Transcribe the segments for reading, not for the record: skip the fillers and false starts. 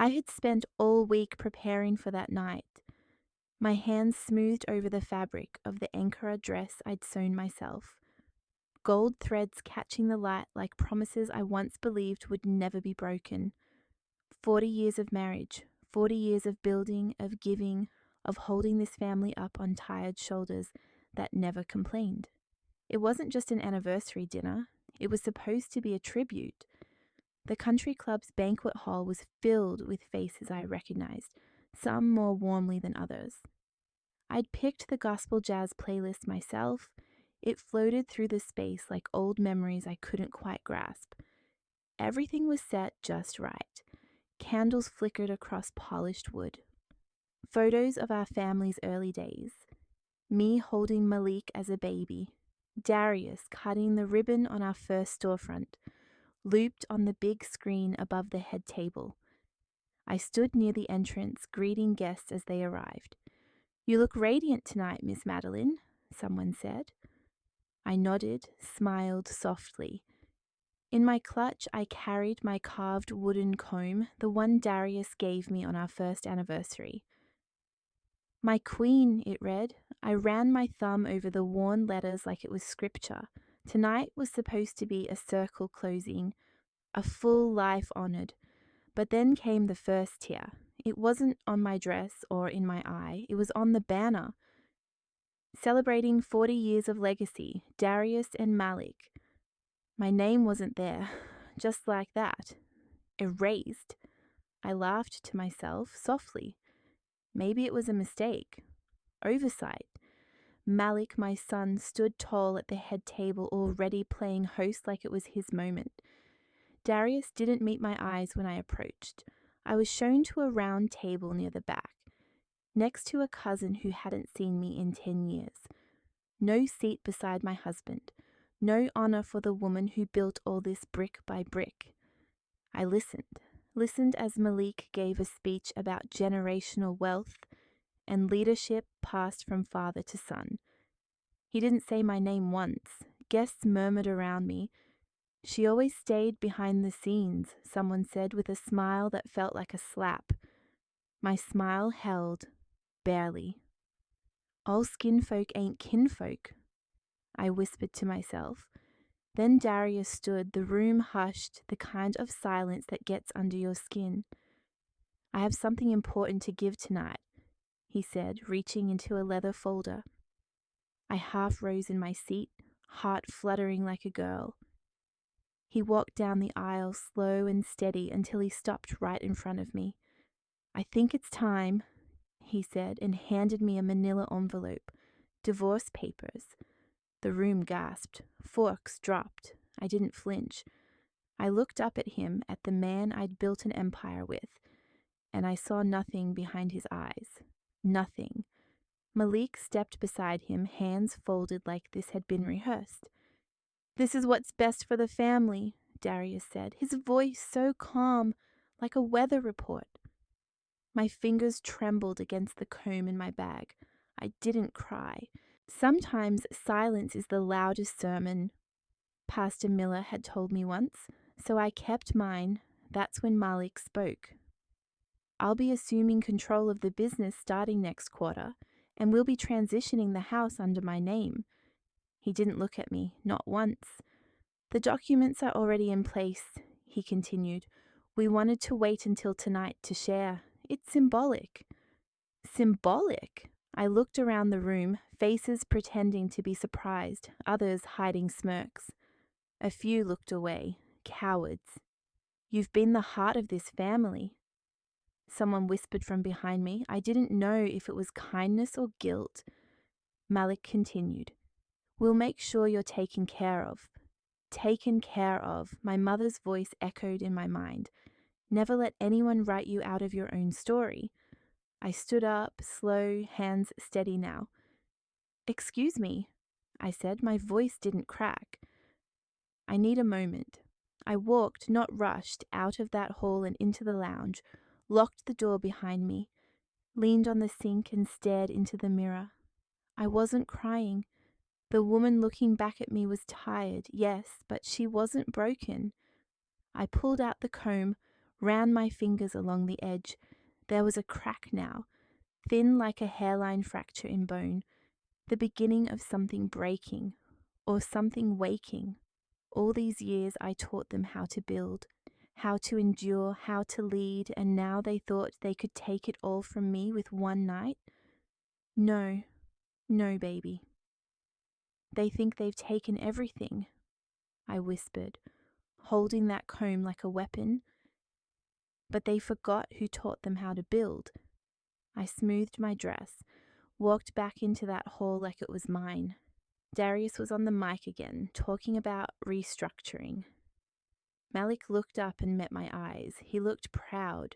I had spent all week preparing for that night. My hands smoothed over the fabric of the Ankara dress I'd sewn myself, gold threads catching the light like promises I once believed would never be broken. 40 years of marriage, 40 years of building, of giving, of holding this family up on tired shoulders that never complained. It wasn't just an anniversary dinner, it was supposed to be a tribute. The country club's banquet hall was filled with faces I recognized, some more warmly than others. I'd picked the gospel jazz playlist myself. It floated through the space like old memories I couldn't quite grasp. Everything was set just right. Candles flickered across polished wood. Photos of our family's early days. Me holding Malik as a baby. Darius cutting the ribbon on our first storefront, looped on the big screen above the head table. I stood near the entrance, greeting guests as they arrived. "You look radiant tonight, Miss Madeline," someone said. I nodded, smiled softly. In my clutch, I carried my carved wooden comb, the one Darius gave me on our first anniversary. "My queen," it read. I ran my thumb over the worn letters like it was scripture. Tonight was supposed to be a circle closing, a full life honored. But then came the first tear. It wasn't on my dress or in my eye, it was on the banner. Celebrating 40 years of legacy, Darius and Malik. My name wasn't there, just like that. Erased. I laughed to myself softly. Maybe it was a mistake. Oversight. Malik, my son, stood tall at the head table, already playing host like it was his moment. Darius didn't meet my eyes when I approached. I was shown to a round table near the back, next to a cousin who hadn't seen me in 10 years. No seat beside my husband. No honor for the woman who built all this brick by brick. I listened as Malik gave a speech about generational wealth and leadership passed from father to son. He didn't say my name once. Guests murmured around me. "She always stayed behind the scenes," someone said with a smile that felt like a slap. My smile held, barely. "All skinfolk ain't kinfolk," I whispered to myself. Then Darius stood, the room hushed, the kind of silence that gets under your skin. "I have something important to give tonight," he said, reaching into a leather folder. I half rose in my seat, heart fluttering like a girl. He walked down the aisle slow and steady until he stopped right in front of me. "I think it's time," he said, and handed me a manila envelope. Divorce papers. The room gasped. Forks dropped. I didn't flinch. I looked up at him, at the man I'd built an empire with, and I saw nothing behind his eyes. Nothing. Malik stepped beside him, hands folded like this had been rehearsed. "This is what's best for the family," Darius said, his voice so calm, like a weather report. My fingers trembled against the comb in my bag. I didn't cry. Sometimes silence is the loudest sermon, Pastor Miller had told me once, so I kept mine. That's when Malik spoke. "I'll be assuming control of the business starting next quarter, and we'll be transitioning the house under my name." He didn't look at me, not once. "The documents are already in place," he continued. "We wanted to wait until tonight to share. It's symbolic." Symbolic? I looked around the room, faces pretending to be surprised, others hiding smirks. A few looked away, cowards. "You've been the heart of this family," someone whispered from behind me. I didn't know if it was kindness or guilt. Malik continued. "We'll make sure you're taken care of." Taken care of, my mother's voice echoed in my mind. Never let anyone write you out of your own story. I stood up, slow, hands steady now. "Excuse me," I said. My voice didn't crack. "I need a moment." I walked, not rushed, out of that hall and into the lounge, locked the door behind me, leaned on the sink and stared into the mirror. I wasn't crying. The woman looking back at me was tired, yes, but she wasn't broken. I pulled out the comb, ran my fingers along the edge. There was a crack now, thin like a hairline fracture in bone, the beginning of something breaking, or something waking. All these years I taught them how to build, how to endure, how to lead, and now they thought they could take it all from me with one night? No, no, baby. They think they've taken everything, I whispered, holding that comb like a weapon. But they forgot who taught them how to build. I smoothed my dress, walked back into that hall like it was mine. Darius was on the mic again, talking about restructuring. Malik looked up and met my eyes. He looked proud,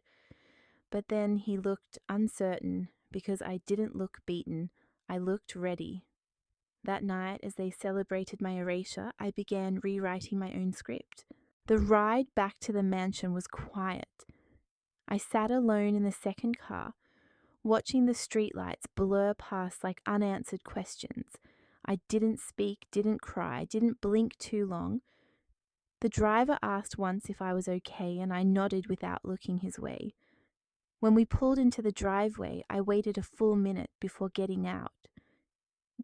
but then he looked uncertain because I didn't look beaten. I looked ready. That night, as they celebrated my erasure, I began rewriting my own script. The ride back to the mansion was quiet. I sat alone in the second car, watching the streetlights blur past like unanswered questions. I didn't speak, didn't cry, didn't blink too long. The driver asked once if I was okay, and I nodded without looking his way. When we pulled into the driveway, I waited a full minute before getting out.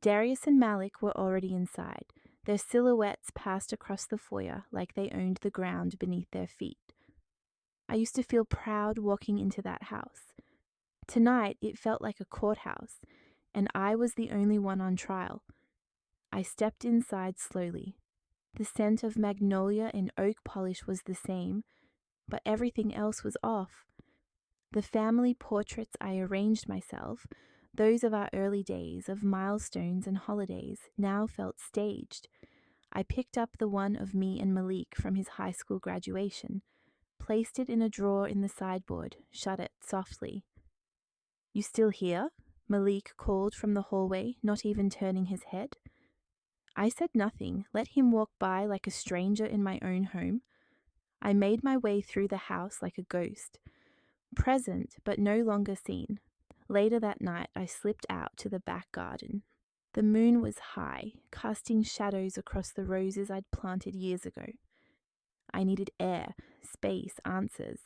Darius and Malik were already inside. Their silhouettes passed across the foyer like they owned the ground beneath their feet. I used to feel proud walking into that house. Tonight, it felt like a courthouse, and I was the only one on trial. I stepped inside slowly. The scent of magnolia and oak polish was the same, but everything else was off. The family portraits I arranged myself, those of our early days, of milestones and holidays, now felt staged. I picked up the one of me and Malik from his high school graduation, placed it in a drawer in the sideboard, shut it softly. "You still here?" Malik called from the hallway, not even turning his head. I said nothing, let him walk by like a stranger in my own home. I made my way through the house like a ghost, present but no longer seen. Later that night, I slipped out to the back garden. The moon was high, casting shadows across the roses I'd planted years ago. I needed air, space, answers.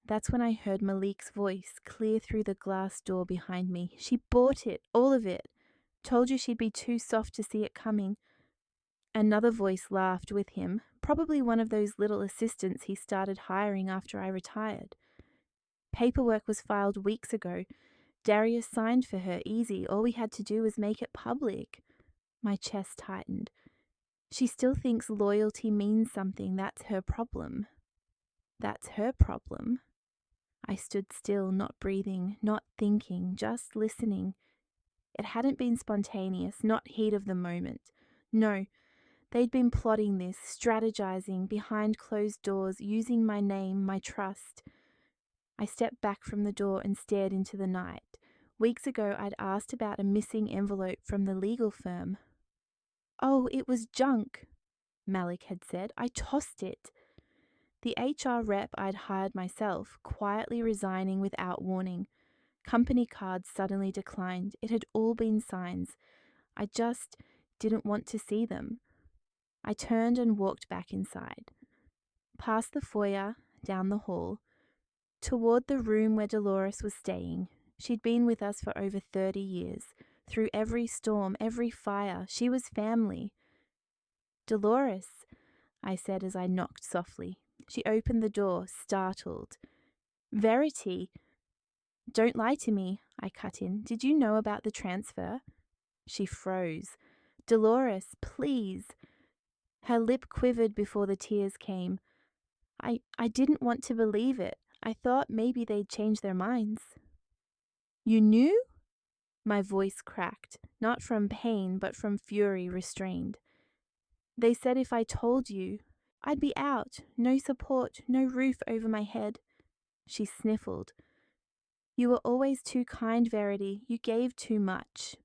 That's when I heard Malik's voice clear through the glass door behind me. "She bought it, all of it. Told you she'd be too soft to see it coming." Another voice laughed with him, probably one of those little assistants he started hiring after I retired. "Paperwork was filed weeks ago. Darius signed for her, easy. All we had to do was make it public." My chest tightened. She still thinks loyalty means something. That's her problem. That's her problem. I stood still, not breathing, not thinking, just listening. It hadn't been spontaneous, not heat of the moment. No, they'd been plotting this, strategizing, behind closed doors, using my name, my trust. I stepped back from the door and stared into the night. Weeks ago, I'd asked about a missing envelope from the legal firm. "Oh, it was junk," Malik had said. "I tossed it." The HR rep I'd hired myself, quietly resigning without warning. Company cards suddenly declined. It had all been signs. I just didn't want to see them. I turned and walked back inside. Past the foyer, down the hall, toward the room where Dolores was staying. She'd been with us for over 30 years. Through every storm, every fire, she was family. "Dolores," I said as I knocked softly. She opened the door, startled. "Verity." "Don't lie to me," I cut in. "Did you know about the transfer?" She froze. "Dolores, please." Her lip quivered before the tears came. I didn't want to believe it. I thought maybe they'd change their minds." "You knew?" My voice cracked, not from pain, but from fury restrained. "They said if I told you, I'd be out, no support, no roof over my head." She sniffled. "You were always too kind, Verity. You gave too much."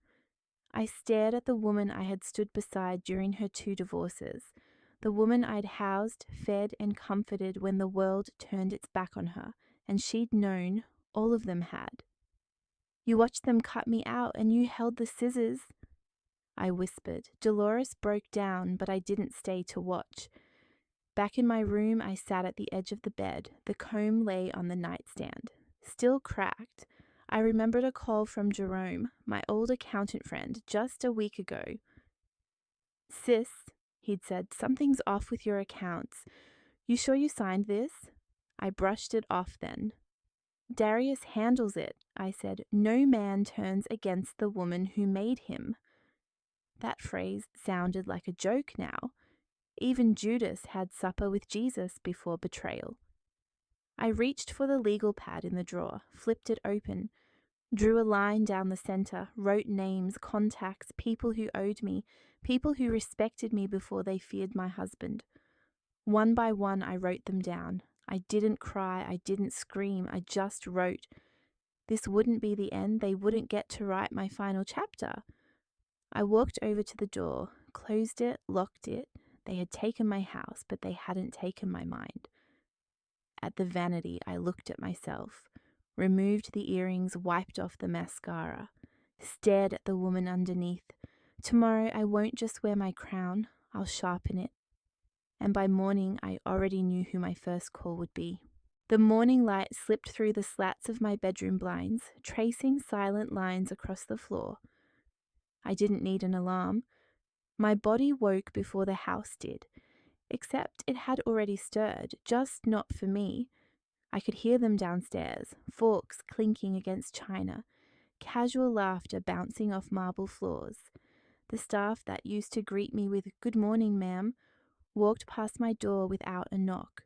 I stared at the woman I had stood beside during her 2 divorces, the woman I'd housed, fed, and comforted when the world turned its back on her, and she'd known, all of them had. "You watched them cut me out, and you held the scissors," I whispered. Dolores broke down, but I didn't stay to watch. Back in my room, I sat at the edge of the bed. The comb lay on the nightstand, still cracked. I remembered a call from Jerome, my old accountant friend, just a week ago. "Sis," he'd said, "something's off with your accounts. You sure you signed this?" I brushed it off then. "Darius handles it," I said. "No man turns against the woman who made him." That phrase sounded like a joke now. Even Judas had supper with Jesus before betrayal. I reached for the legal pad in the drawer, flipped it open, drew a line down the center, wrote names, contacts, people who owed me, people who respected me before they feared my husband. One by one, I wrote them down. I didn't cry, I didn't scream, I just wrote. This wouldn't be the end, they wouldn't get to write my final chapter. I walked over to the door, closed it, locked it. They had taken my house, but they hadn't taken my mind. At the vanity, I looked at myself, removed the earrings, wiped off the mascara, stared at the woman underneath. Tomorrow I won't just wear my crown, I'll sharpen it. And by morning, I already knew who my first call would be. The morning light slipped through the slats of my bedroom blinds, tracing silent lines across the floor. I didn't need an alarm. My body woke before the house did, except it had already stirred, just not for me. I could hear them downstairs, forks clinking against china, casual laughter bouncing off marble floors. The staff that used to greet me with "Good morning, ma'am," walked past my door without a knock.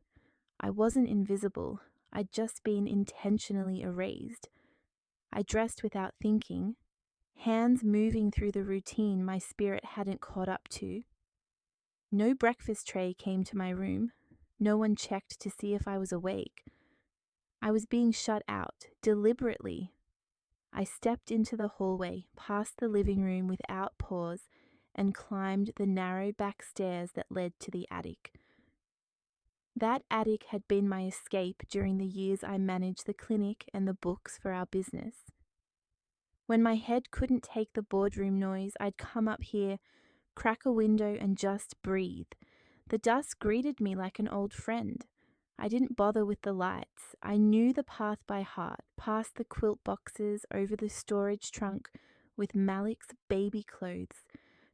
I wasn't invisible, I'd just been intentionally erased. I dressed without thinking, hands moving through the routine my spirit hadn't caught up to. No breakfast tray came to my room. No one checked to see if I was awake. I was being shut out, deliberately. I stepped into the hallway, past the living room without pause, and climbed the narrow back stairs that led to the attic. That attic had been my escape during the years I managed the clinic and the books for our business. When my head couldn't take the boardroom noise, I'd come up here, crack a window, and just breathe. The dusk greeted me like an old friend. I didn't bother with the lights. I knew the path by heart, past the quilt boxes, over the storage trunk with Malik's baby clothes,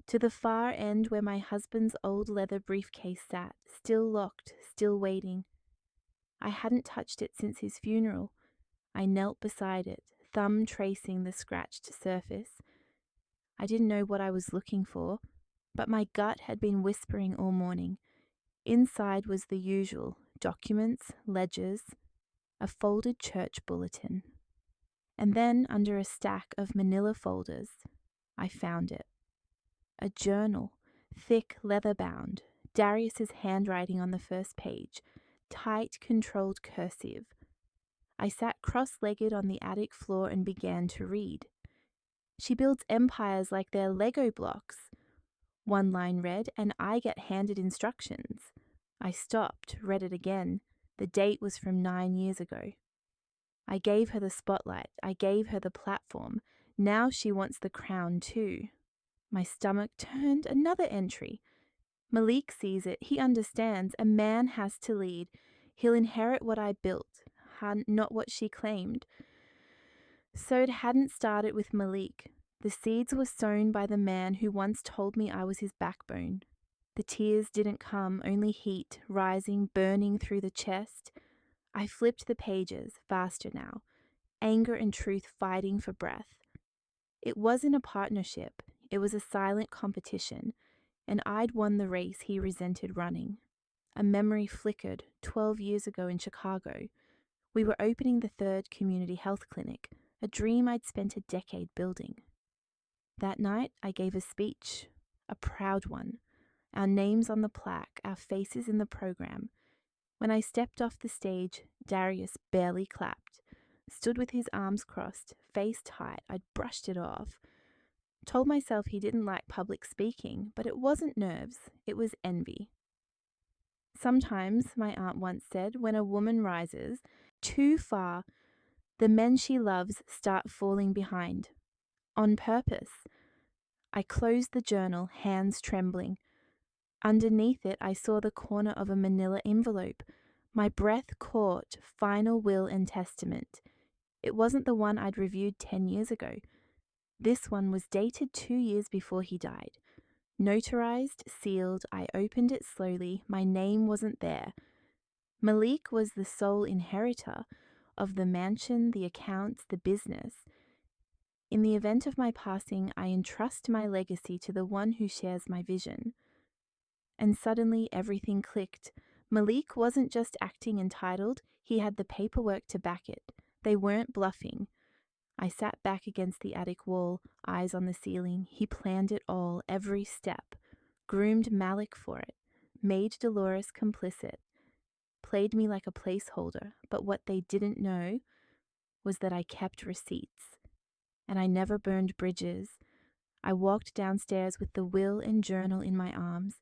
to the far end where my husband's old leather briefcase sat, still locked, still waiting. I hadn't touched it since his funeral. I knelt beside it, thumb tracing the scratched surface. I didn't know what I was looking for, but my gut had been whispering all morning. Inside was the usual: documents, ledgers, a folded church bulletin. And then, under a stack of manila folders, I found it. A journal, thick, leather-bound, Darius's handwriting on the first page, tight, controlled cursive. I sat cross-legged on the attic floor and began to read. "She builds empires like they're Lego blocks." One line read, and I get handed instructions. I stopped, read it again. The date was from 9 years ago. I gave her the spotlight. I gave her the platform. Now she wants the crown too. My stomach turned. Another entry. "Malik sees it. He understands. A man has to lead. He'll inherit what I built, not what she claimed." So it hadn't started with Malik. The seeds were sown by the man who once told me I was his backbone. The tears didn't come, only heat, rising, burning through the chest. I flipped the pages, faster now, anger and truth fighting for breath. It wasn't a partnership, it was a silent competition, and I'd won the race he resented running. A memory flickered 12 years ago in Chicago. We were opening the 3rd community health clinic, a dream I'd spent a decade building. That night, I gave a speech, a proud one. Our names on the plaque, our faces in the program. When I stepped off the stage, Darius barely clapped, stood with his arms crossed, face tight. I'd brushed it off. Told myself he didn't like public speaking, but it wasn't nerves, it was envy. Sometimes, my aunt once said, when a woman rises too far, the men she loves start falling behind. On purpose. I closed the journal, hands trembling. Underneath it, I saw the corner of a manila envelope. My breath caught Final Will and Testament. It wasn't the one I'd reviewed 10 years ago. This one was dated 2 years before he died. Notarized, sealed, I opened it slowly. My name wasn't there. Malik was the sole inheritor of the mansion, the accounts, the business. In the event of my passing, I entrust my legacy to the one who shares my vision. And suddenly everything clicked. Malik wasn't just acting entitled, he had the paperwork to back it. They weren't bluffing. I sat back against the attic wall, eyes on the ceiling. He planned it all, every step. Groomed Malik for it. Made Dolores complicit. Played me like a placeholder, but what they didn't know was that I kept receipts. And I never burned bridges. I walked downstairs with the will and journal in my arms,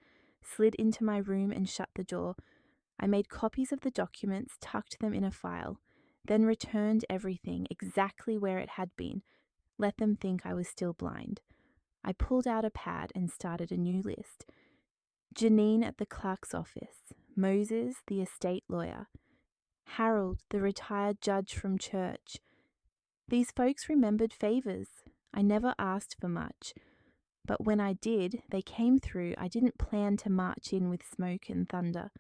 slid into my room and shut the door. I made copies of the documents, tucked them in a file, then returned everything exactly where it had been, let them think I was still blind. I pulled out a pad and started a new list. Janine at the clerk's office, Moses, the estate lawyer, Harold, the retired judge from church. These folks remembered favors. I never asked for much, but when I did, they came through. I didn't plan to march in with smoke and thunder.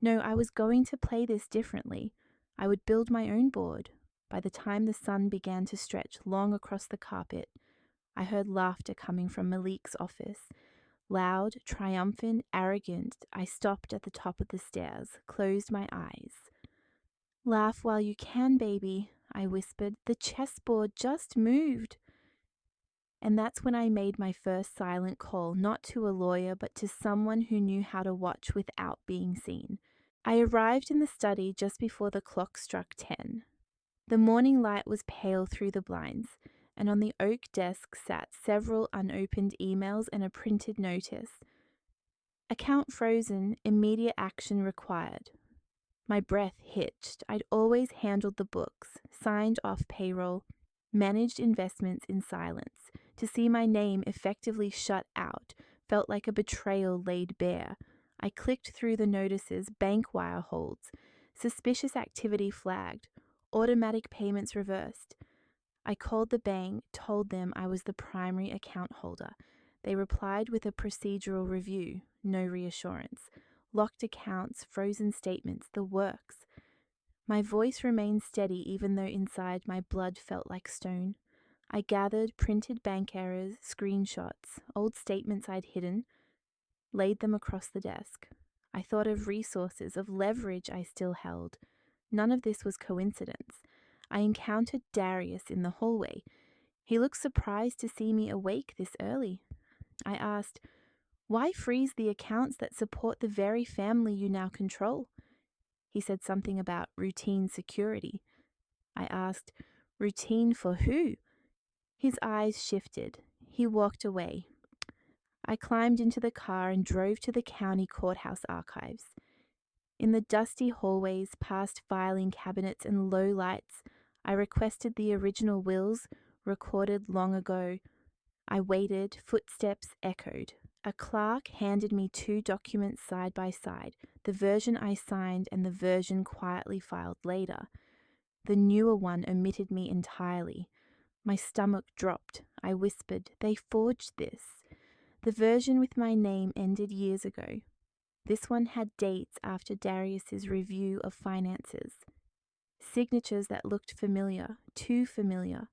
No, I was going to play this differently. I would build my own board. By the time the sun began to stretch long across the carpet, I heard laughter coming from Malik's office. Loud, triumphant, arrogant, I stopped at the top of the stairs, closed my eyes. Laugh while you can, baby, I whispered. The chessboard just moved. And that's when I made my first silent call, not to a lawyer, but to someone who knew how to watch without being seen. I arrived in the study just before the clock struck 10. The morning light was pale through the blinds, and on the oak desk sat several unopened emails and a printed notice. Account frozen, immediate action required. My breath hitched. I'd always handled the books, signed off payroll, managed investments in silence. To see my name effectively shut out felt like a betrayal laid bare. I clicked through the notices, bank wire holds, suspicious activity flagged, automatic payments reversed. I called the bank, told them I was the primary account holder. They replied with a procedural review, no reassurance. Locked accounts, frozen statements, the works. My voice remained steady even though inside my blood felt like stone. I gathered printed bank errors, screenshots, old statements I'd hidden, laid them across the desk. I thought of resources, of leverage I still held. None of this was coincidence. I encountered Darius in the hallway. He looked surprised to see me awake this early. I asked, "Why freeze the accounts that support the very family you now control?" He said something about routine security. I asked, "Routine for who?" His eyes shifted. He walked away. I climbed into the car and drove to the county courthouse archives. In the dusty hallways, past filing cabinets and low lights, I requested the original wills recorded long ago. I waited, footsteps echoed. A clerk handed me 2 documents side by side, the version I signed and the version quietly filed later. The newer one omitted me entirely. My stomach dropped. I whispered, "They forged this." The version with my name ended years ago. This one had dates after Darius's review of finances. Signatures that looked familiar, too familiar.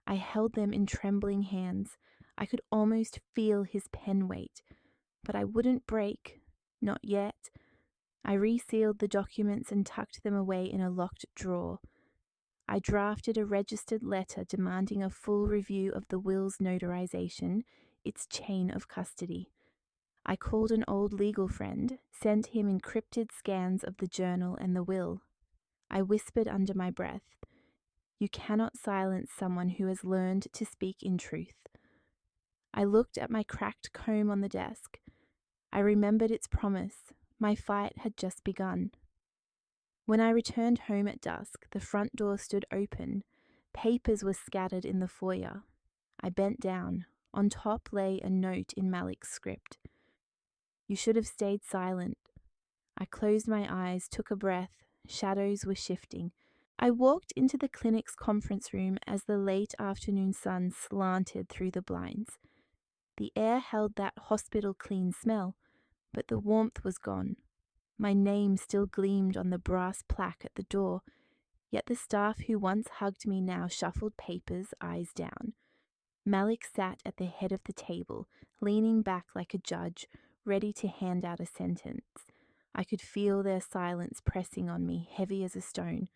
I held them in trembling hands. I could almost feel his pen weight. But I wouldn't break. Not yet. I resealed the documents and tucked them away in a locked drawer. I drafted a registered letter demanding a full review of the will's notarization, its chain of custody. I called an old legal friend, sent him encrypted scans of the journal and the will. I whispered under my breath, "You cannot silence someone who has learned to speak in truth." I looked at my cracked comb on the desk. I remembered its promise. My fight had just begun. When I returned home at dusk, the front door stood open. Papers were scattered in the foyer. I bent down. On top lay a note in Malik's script. You should have stayed silent. I closed my eyes, took a breath. Shadows were shifting. I walked into the clinic's conference room as the late afternoon sun slanted through the blinds. The air held that hospital clean smell, but the warmth was gone. My name still gleamed on the brass plaque at the door, yet the staff who once hugged me now shuffled papers, eyes down. Malik sat at the head of the table, leaning back like a judge, ready to hand out a sentence. I could feel their silence pressing on me, heavy as a stone.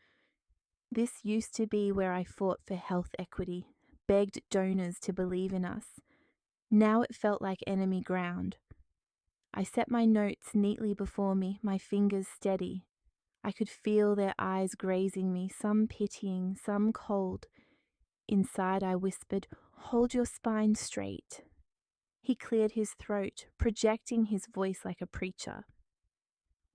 This used to be where I fought for health equity, begged donors to believe in us. Now it felt like enemy ground. I set my notes neatly before me, my fingers steady. I could feel their eyes grazing me, some pitying, some cold. Inside I whispered, "Hold your spine straight." He cleared his throat, projecting his voice like a preacher.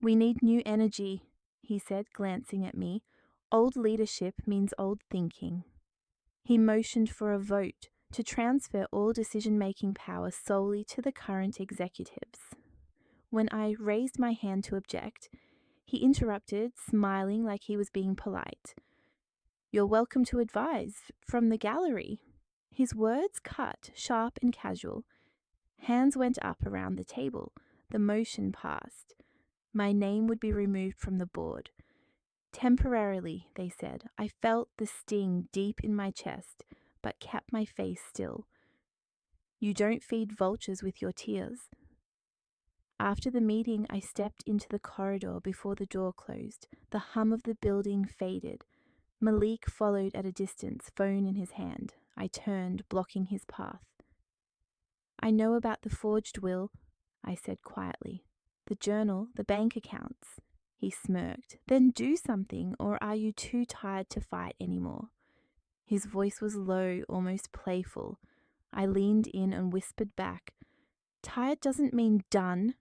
"We need new energy," he said, glancing at me. "Old leadership means old thinking." He motioned for a vote to transfer all decision-making power solely to the current executives. When I raised my hand to object, he interrupted, smiling like he was being polite. "You're welcome to advise, from the gallery." His words cut, sharp and casual. Hands went up around the table. The motion passed. My name would be removed from the board. Temporarily, they said. I felt the sting deep in my chest, but kept my face still. "You don't feed vultures with your tears." After the meeting, I stepped into the corridor before the door closed. The hum of the building faded. Malik followed at a distance, phone in his hand. I turned, blocking his path. "I know about the forged will," I said quietly. "The journal, the bank accounts." He smirked. "Then do something, or are you too tired to fight anymore?" His voice was low, almost playful. I leaned in and whispered back, "Tired doesn't mean done."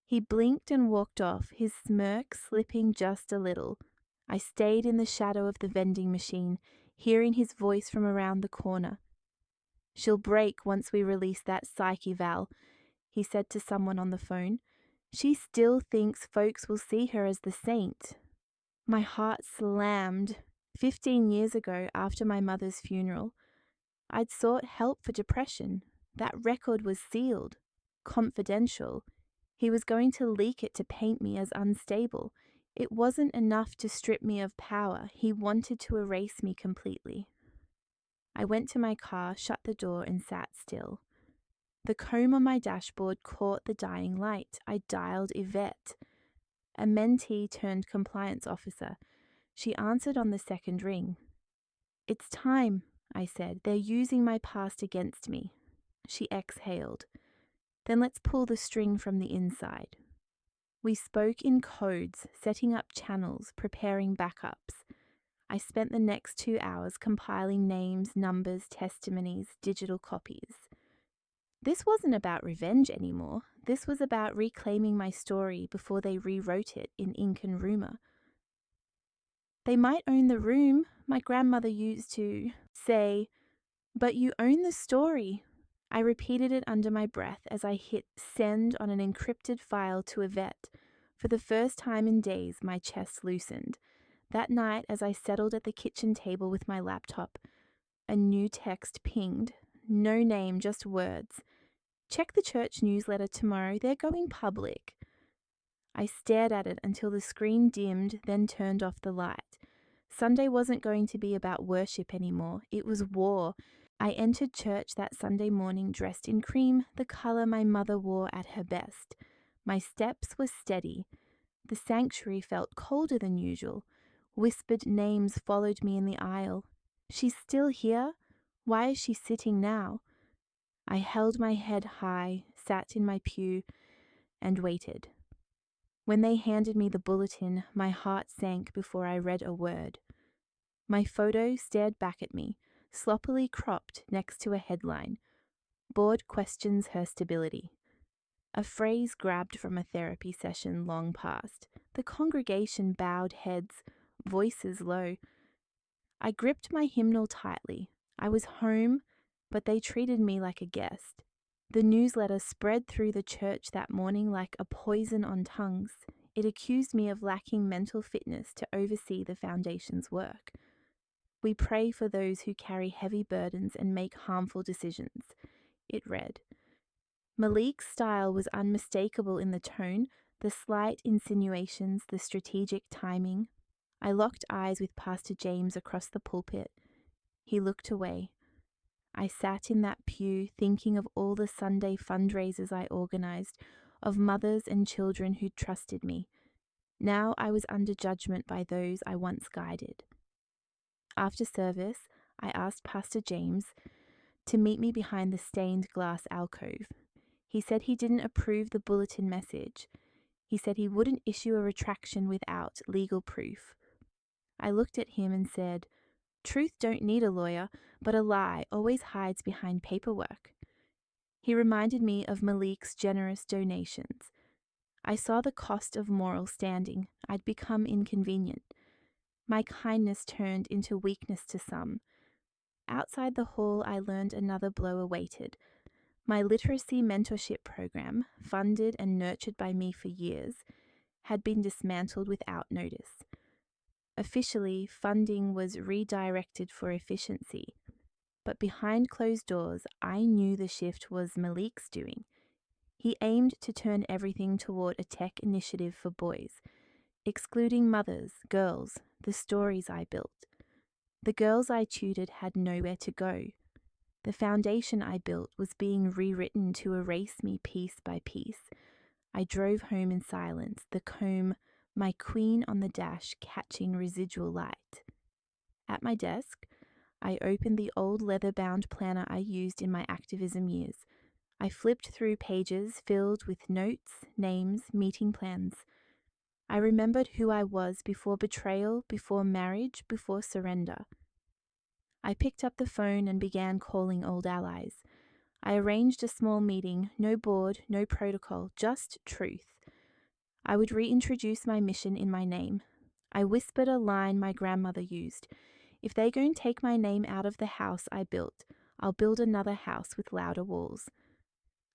He blinked and walked off, his smirk slipping just a little. I stayed in the shadow of the vending machine, hearing his voice from around the corner. "She'll break once we release that psych eval," he said to someone on the phone. "She still thinks folks will see her as the saint." My heart slammed. 15 years ago, after my mother's funeral, I'd sought help for depression. That record was sealed, confidential. He was going to leak it to paint me as unstable. It wasn't enough to strip me of power. He wanted to erase me completely. I went to my car, shut the door, and sat still. The comb on my dashboard caught the dying light. I dialed Yvette. A mentee turned compliance officer. She answered on the second ring. "It's time," I said. "They're using my past against me." She exhaled. "Then let's pull the string from the inside." We spoke in codes, setting up channels, preparing backups. I spent the next 2 hours compiling names, numbers, testimonies, digital copies. This wasn't about revenge anymore. This was about reclaiming my story before they rewrote it in ink and rumor. "They might own the room," my grandmother used to say, "but you own the story." I repeated it under my breath as I hit send on an encrypted file to Yvette. For the first time in days, my chest loosened. That night, as I settled at the kitchen table with my laptop, a new text pinged. No name, just words. "Check the church newsletter tomorrow. They're going public." I stared at it until the screen dimmed, then turned off the light. Sunday wasn't going to be about worship anymore. It was war. I entered church that Sunday morning dressed in cream, the color my mother wore at her best. My steps were steady. The sanctuary felt colder than usual. Whispered names followed me in the aisle. "She's still here? Why is she sitting now?" I held my head high, sat in my pew, and waited. When they handed me the bulletin, my heart sank before I read a word. My photo stared back at me, sloppily cropped next to a headline. "Board questions her stability." A phrase grabbed from a therapy session long past. The congregation bowed heads, voices low. I gripped my hymnal tightly. I was home, but they treated me like a guest. The newsletter spread through the church that morning like a poison on tongues. It accused me of lacking mental fitness to oversee the foundation's work. We pray for those who carry heavy burdens and make harmful decisions, it read. Malik's style was unmistakable in the tone, the slight insinuations, the strategic timing. I locked eyes with Pastor James across the pulpit. He looked away. I sat in that pew thinking of all the Sunday fundraisers I organized, of mothers and children who'd trusted me. Now I was under judgment by those I once guided. After service, I asked Pastor James to meet me behind the stained glass alcove. He said he didn't approve the bulletin message. He said he wouldn't issue a retraction without legal proof. I looked at him and said, "Truth don't need a lawyer, but a lie always hides behind paperwork." He reminded me of Malik's generous donations. I saw the cost of moral standing. I'd become inconvenient. My kindness turned into weakness to some. Outside the hall, I learned another blow awaited. My literacy mentorship program, funded and nurtured by me for years, had been dismantled without notice. Officially, funding was redirected for efficiency. But behind closed doors, I knew the shift was Malik's doing. He aimed to turn everything toward a tech initiative for boys, excluding mothers, girls, the stories I built. The girls I tutored had nowhere to go. The foundation I built was being rewritten to erase me piece by piece. I drove home in silence, the comb, my queen on the dash, catching residual light. At my desk, I opened the old leather-bound planner I used in my activism years. I flipped through pages filled with notes, names, meeting plans. I remembered who I was before betrayal, before marriage, before surrender. I picked up the phone and began calling old allies. I arranged a small meeting, no board, no protocol, just truth. I would reintroduce my mission in my name. I whispered a line my grandmother used. "If they go and take my name out of the house I built, I'll build another house with louder walls."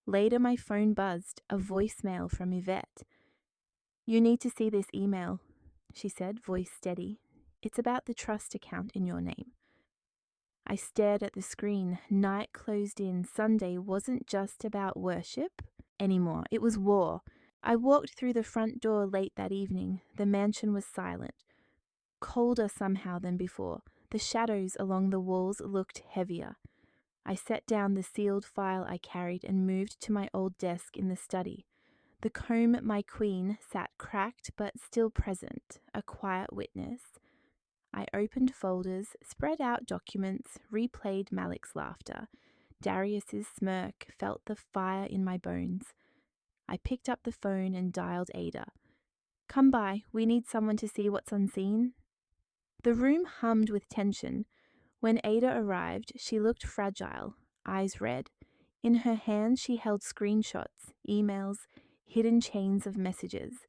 Later my phone buzzed, a voicemail from Yvette. "You need to see this email," she said, voice steady. "It's about the trust account in your name." I stared at the screen. Night closed in. Sunday wasn't just about worship anymore. It was war. I walked through the front door late that evening. The mansion was silent. Colder somehow than before. The shadows along the walls looked heavier. I set down the sealed file I carried and moved to my old desk in the study. The comb, my queen, sat cracked but still present, a quiet witness. I opened folders, spread out documents, replayed Malik's laughter. Darius's smirk, felt the fire in my bones. I picked up the phone and dialed Ada. "Come by, we need someone to see what's unseen." The room hummed with tension. When Ada arrived, she looked fragile, eyes red. In her hands she held screenshots, emails, hidden chains of messages.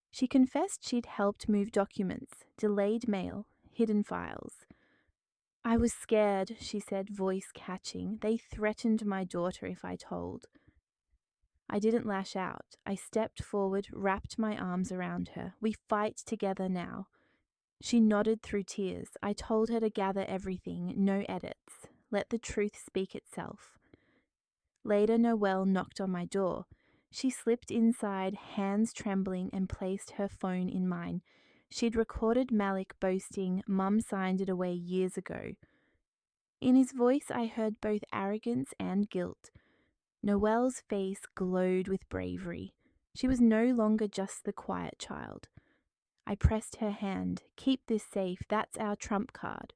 She confessed she'd helped move documents, delayed mail, hidden files. "I was scared," she said, voice catching. "They threatened my daughter if I told." I didn't lash out. I stepped forward, wrapped my arms around her. "We fight together now." She nodded through tears. I told her to gather everything, no edits. Let the truth speak itself. Later, Noelle knocked on my door. She slipped inside, hands trembling, and placed her phone in mine. She'd recorded Malik boasting, "Mum signed it away years ago." In his voice I heard both arrogance and guilt. Noelle's face glowed with bravery. She was no longer just the quiet child. I pressed her hand. "Keep this safe, that's our trump card."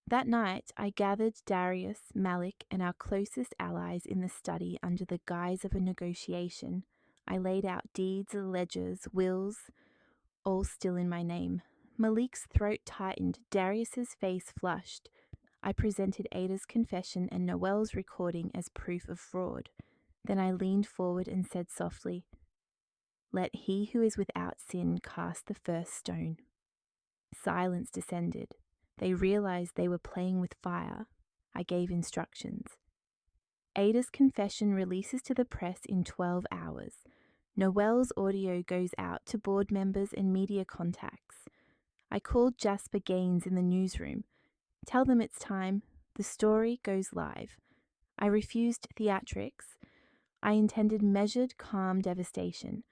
That night, I gathered Darius, Malik, and our closest allies in the study under the guise of a negotiation. I laid out deeds, ledgers, wills, all still in my name. Malik's throat tightened, Darius's face flushed. I presented Ada's confession and Noelle's recording as proof of fraud. Then I leaned forward and said softly, "Let he who is without sin cast the first stone." Silence descended. They realized they were playing with fire. I gave instructions. Ada's confession releases to the press in 12 hours. Noelle's audio goes out to board members and media contacts. I called Jasper Gaines in the newsroom. Tell them it's time. The story goes live. I refused theatrics. I intended measured, calm devastation.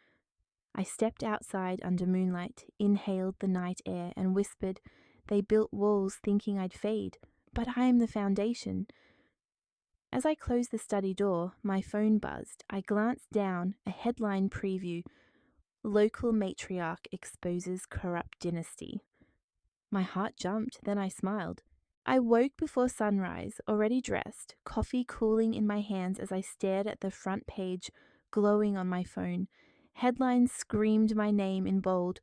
I stepped outside under moonlight, inhaled the night air, and whispered, "They built walls thinking I'd fade, but I am the foundation." As I closed the study door, my phone buzzed. I glanced down, a headline preview: "Local matriarch exposes corrupt dynasty." My heart jumped, then I smiled. I woke before sunrise, already dressed, coffee cooling in my hands as I stared at the front page, glowing on my phone. Headlines screamed my name in bold: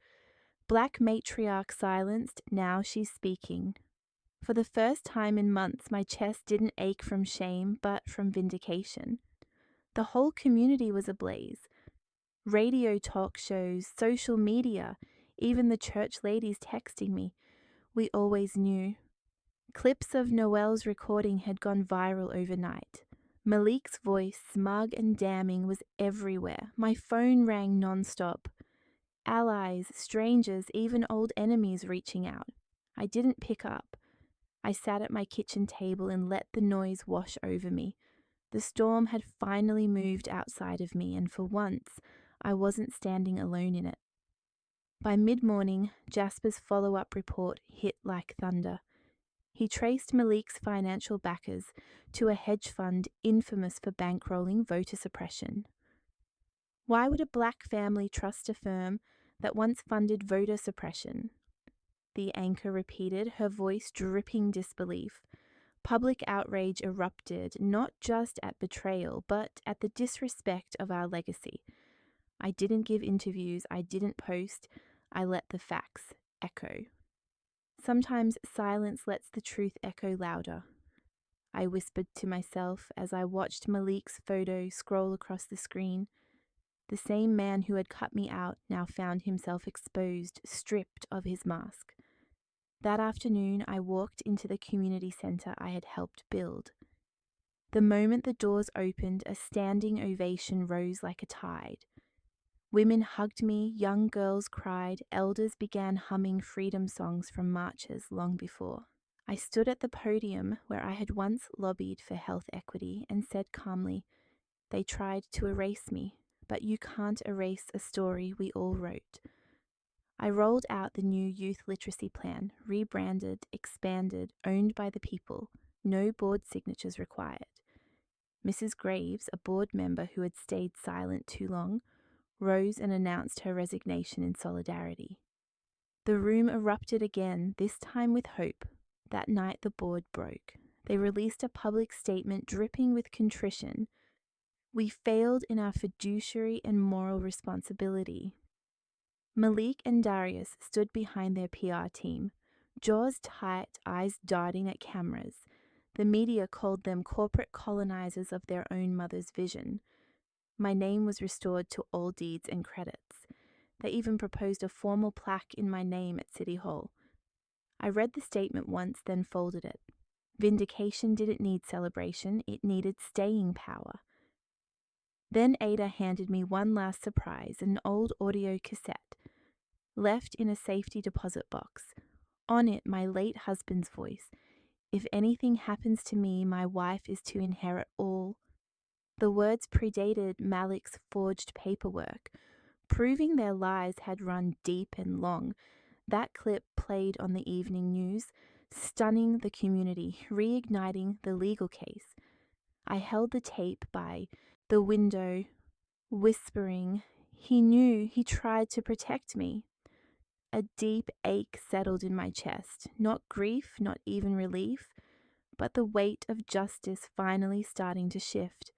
"Black matriarch silenced, now she's speaking." For the first time in months, my chest didn't ache from shame, but from vindication. The whole community was ablaze. Radio talk shows, social media, even the church ladies texting me. We always knew. Clips of Noelle's recording had gone viral overnight. Malik's voice, smug and damning, was everywhere. My phone rang nonstop. Allies, strangers, even old enemies reaching out. I didn't pick up. I sat at my kitchen table and let the noise wash over me. The storm had finally moved outside of me, and for once, I wasn't standing alone in it. By mid-morning, Jasper's follow-up report hit like thunder. He traced Malik's financial backers to a hedge fund infamous for bankrolling voter suppression. Why would a black family trust a firm that once funded voter suppression? The anchor repeated, her voice dripping disbelief. Public outrage erupted, not just at Betrayal, but at the disrespect of our legacy. I didn't give interviews, I didn't post, I let the facts echo. Sometimes silence lets the truth echo louder. I whispered to myself as I watched Malik's photo scroll across the screen. The same man who had cut me out now found himself exposed, stripped of his mask. That afternoon, I walked into the community center I had helped build. The moment the doors opened, a standing ovation rose like a tide. Women hugged me, young girls cried, elders began humming freedom songs from marches long before. I stood at the podium where I had once lobbied for health equity and said calmly, "They tried to erase me, but you can't erase a story we all wrote." I rolled out the new youth literacy plan, rebranded, expanded, owned by the people, no board signatures required. Mrs. Graves, a board member who had stayed silent too long, rose and announced her resignation in solidarity. The room erupted again, this time with hope. That night the board broke. They released a public statement dripping with contrition. We failed in our fiduciary and moral responsibility. Malik and Darius stood behind their PR team, jaws tight, eyes darting at cameras. The media called them corporate colonizers of their own mother's vision. My name was restored to all deeds and credits. They even proposed a formal plaque in my name at City Hall. I read the statement once, then folded it. Vindication didn't need celebration, it needed staying power. Then Ada handed me one last surprise, an old audio cassette, left in a safety deposit box. On it, my late husband's voice. "If anything happens to me, my wife is to inherit all." The words predated Malik's forged paperwork, proving their lies had run deep and long. That clip played on the evening news, stunning the community, reigniting the legal case. I held the tape by the window, whispering, "He knew, he tried to protect me." A deep ache settled in my chest, not grief, not even relief, but the weight of justice finally starting to shift.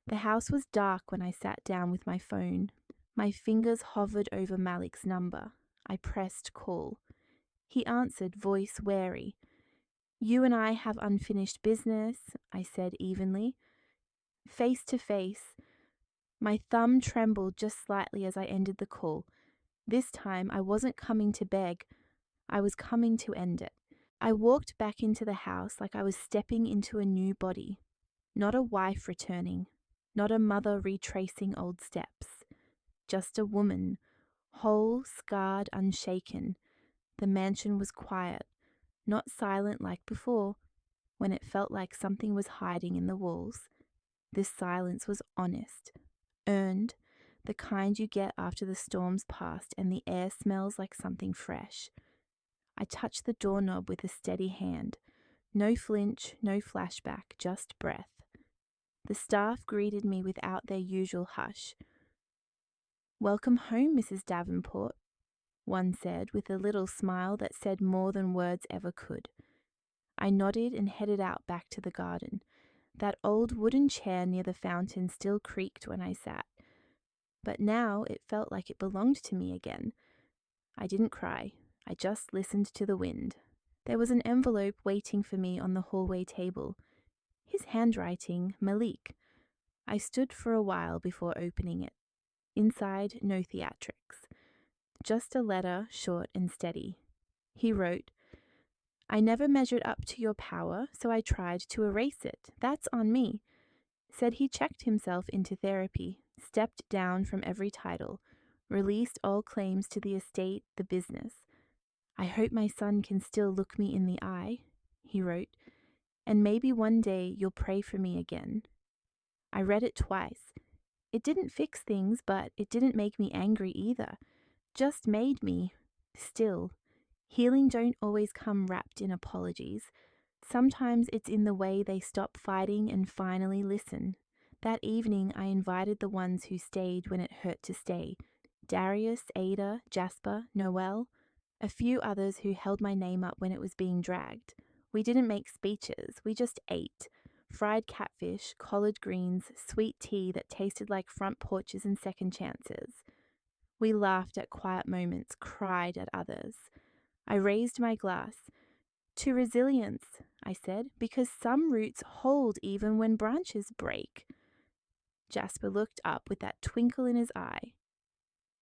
The house was dark when I sat down with my phone. My fingers hovered over Malik's number. I pressed call. He answered, voice wary. "You and I have unfinished business," I said evenly. Face to face. My thumb trembled just slightly as I ended the call. This time I wasn't coming to beg. I was coming to end it. I walked back into the house like I was stepping into a new body. Not a wife returning, not a mother retracing old steps, just a woman, whole, scarred, unshaken. The mansion was quiet, not silent like before, when it felt like something was hiding in the walls. This silence was honest, earned, the kind you get after the storm's passed and the air smells like something fresh. I touched the doorknob with a steady hand. No flinch, no flashback, just breath. The staff greeted me without their usual hush. "Welcome home, Mrs. Davenport," one said with a little smile that said more than words ever could. I nodded and headed out back to the garden. That old wooden chair near the fountain still creaked when I sat, but now it felt like it belonged to me again. I didn't cry. I just listened to the wind. There was an envelope waiting for me on the hallway table. His handwriting, Malik. I stood for a while before opening it. Inside, no theatrics. Just a letter, short and steady. He wrote, "I never measured up to your power, so I tried to erase it. That's on me." Said he checked himself into therapy, stepped down from every title, released all claims to the estate, the business. "I hope my son can still look me in the eye," he wrote, "and maybe one day you'll pray for me again." I read it twice. It didn't fix things, but it didn't make me angry either. Just made me still. Healing don't always come wrapped in apologies. Sometimes it's in the way they stop fighting and finally listen. That evening I invited the ones who stayed when it hurt to stay. Darius, Ada, Jasper, Noel, a few others who held my name up when it was being dragged. We didn't make speeches, we just ate. Fried catfish, collard greens, sweet tea that tasted like front porches and second chances. We laughed at quiet moments, cried at others. I raised my glass. "To resilience," I said, "because some roots hold even when branches break." Jasper looked up with that twinkle in his eye.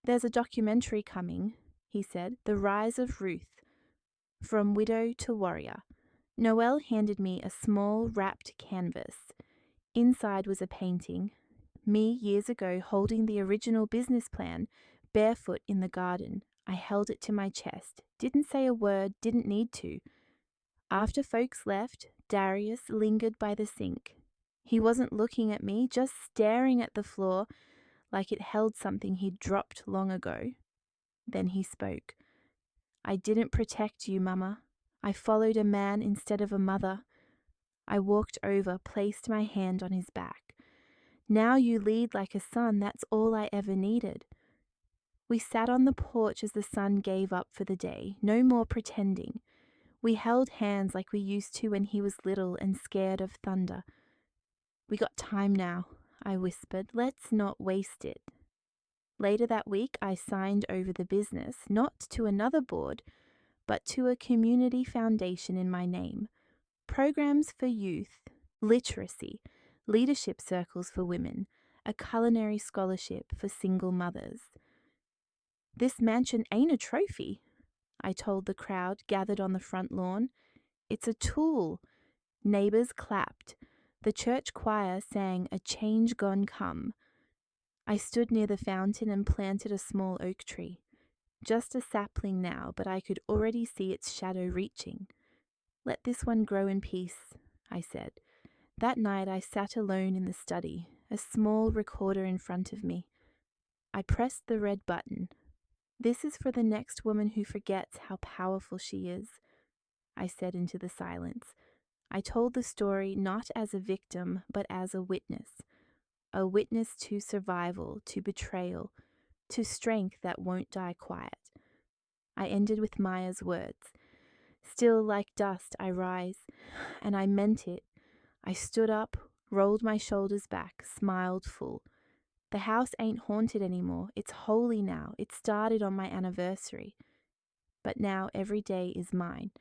"There's a documentary coming," he said, "The Rise of Ruth, From Widow to Warrior." Noel handed me a small, wrapped canvas. Inside was a painting. Me years ago holding the original business plan, barefoot in the garden. I held it to my chest, didn't say a word, didn't need to. After folks left, Darius lingered by the sink. He wasn't looking at me, just staring at the floor like it held something he'd dropped long ago. Then he spoke. "I didn't protect you, Mama. I followed a man instead of a mother." I walked over, placed my hand on his back. "Now you lead like a son, that's all I ever needed." We sat on the porch as the sun gave up for the day, no more pretending. We held hands like we used to when he was little and scared of thunder. "We got time now," I whispered. "Let's not waste it." Later that week, I signed over the business, not to another board, but to a community foundation in my name. Programs for youth, literacy, leadership circles for women, a culinary scholarship for single mothers. "This mansion ain't a trophy," I told the crowd gathered on the front lawn. "It's a tool." Neighbors clapped. The church choir sang "A Change Gone Come." I stood near the fountain and planted a small oak tree. Just a sapling now, but I could already see its shadow reaching. "Let this one grow in peace," I said. That night I sat alone in the study, a small recorder in front of me. I pressed the red button. "This is for the next woman who forgets how powerful she is," I said into the silence. I told the story not as a victim, but as a witness to survival, to betrayal, to strength that won't die quiet. I ended with Maya's words. "Still like dust I rise," and I meant it. I stood up, rolled my shoulders back, smiled full. The house ain't haunted anymore. It's holy now. It started on my anniversary. But now every day is mine.